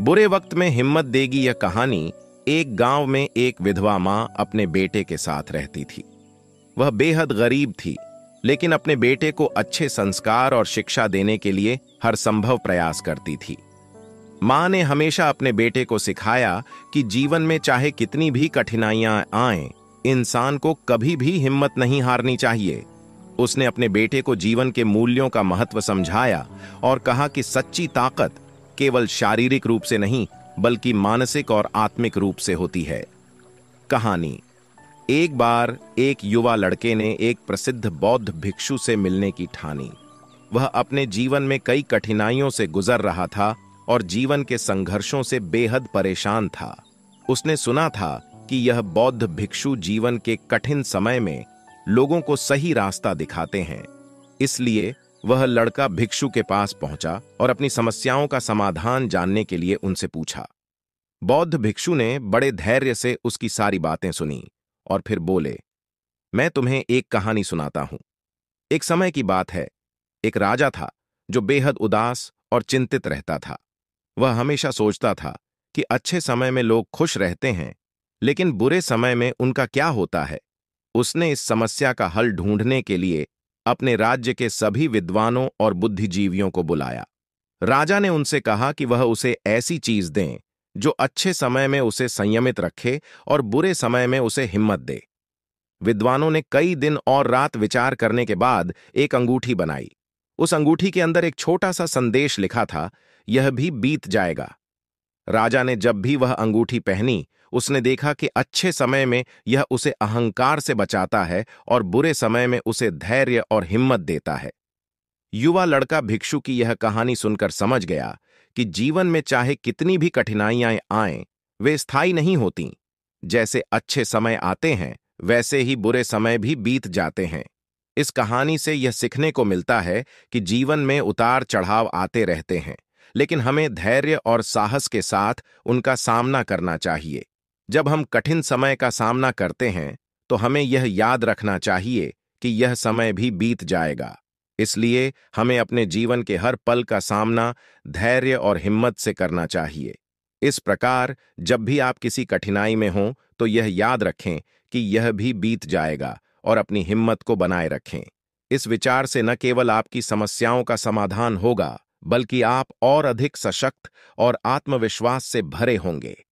बुरे वक्त में हिम्मत देगी यह कहानी। एक गांव में एक विधवा मां अपने बेटे के साथ रहती थी। वह बेहद गरीब थी, लेकिन अपने बेटे को अच्छे संस्कार और शिक्षा देने के लिए हर संभव प्रयास करती थी। मां ने हमेशा अपने बेटे को सिखाया कि जीवन में चाहे कितनी भी कठिनाइयां आएं, इंसान को कभी भी हिम्मत नहीं हारनी चाहिए। उसने अपने बेटे को जीवन के मूल्यों का महत्व समझाया और कहा कि सच्ची ताकत केवल शारीरिक रूप से नहीं, बल्कि मानसिक और आत्मिक रूप से होती है। कहानी। एक बार एक युवा लड़के ने एक प्रसिद्ध बौद्ध भिक्षु से मिलने की ठानी। वह अपने जीवन में कई कठिनाइयों से गुजर रहा था और जीवन के संघर्षों से बेहद परेशान था। उसने सुना था कि यह बौद्ध भिक्षु जीवन के कठिन समय में लोगों को सही रास्ता दिखाते हैं। इसलिए वह लड़का भिक्षु के पास पहुंचा और अपनी समस्याओं का समाधान जानने के लिए उनसे पूछा। बौद्ध भिक्षु ने बड़े धैर्य से उसकी सारी बातें सुनी और फिर बोले, मैं तुम्हें एक कहानी सुनाता हूं। एक समय की बात है। एक राजा था जो बेहद उदास और चिंतित रहता था। वह हमेशा सोचता था कि अच्छे समय में लोग खुश रहते हैं, लेकिन बुरे समय में उनका क्या होता है। उसने इस समस्या का हल ढूंढने के लिए अपने राज्य के सभी विद्वानों और बुद्धिजीवियों को बुलाया। राजा ने उनसे कहा कि वह उसे ऐसी चीज दें जो अच्छे समय में उसे संयमित रखे और बुरे समय में उसे हिम्मत दे। विद्वानों ने कई दिन और रात विचार करने के बाद एक अंगूठी बनाई। उस अंगूठी के अंदर एक छोटा सा संदेश लिखा था, यह भी बीत जाएगा। राजा ने जब भी वह अंगूठी पहनी, उसने देखा कि अच्छे समय में यह उसे अहंकार से बचाता है और बुरे समय में उसे धैर्य और हिम्मत देता है। युवा लड़का भिक्षु की यह कहानी सुनकर समझ गया कि जीवन में चाहे कितनी भी कठिनाइयां आएं, वे स्थायी नहीं होती। जैसे अच्छे समय आते हैं, वैसे ही बुरे समय भी बीत जाते हैं। इस कहानी से यह सीखने को मिलता है कि जीवन में उतार चढ़ाव आते रहते हैं, लेकिन हमें धैर्य और साहस के साथ उनका सामना करना चाहिए। जब हम कठिन समय का सामना करते हैं, तो हमें यह याद रखना चाहिए कि यह समय भी बीत जाएगा। इसलिए हमें अपने जीवन के हर पल का सामना धैर्य और हिम्मत से करना चाहिए। इस प्रकार जब भी आप किसी कठिनाई में हों, तो यह याद रखें कि यह भी बीत जाएगा और अपनी हिम्मत को बनाए रखें। इस विचार से न केवल आपकी समस्याओं का समाधान होगा, बल्कि आप और अधिक सशक्त और आत्मविश्वास से भरे होंगे।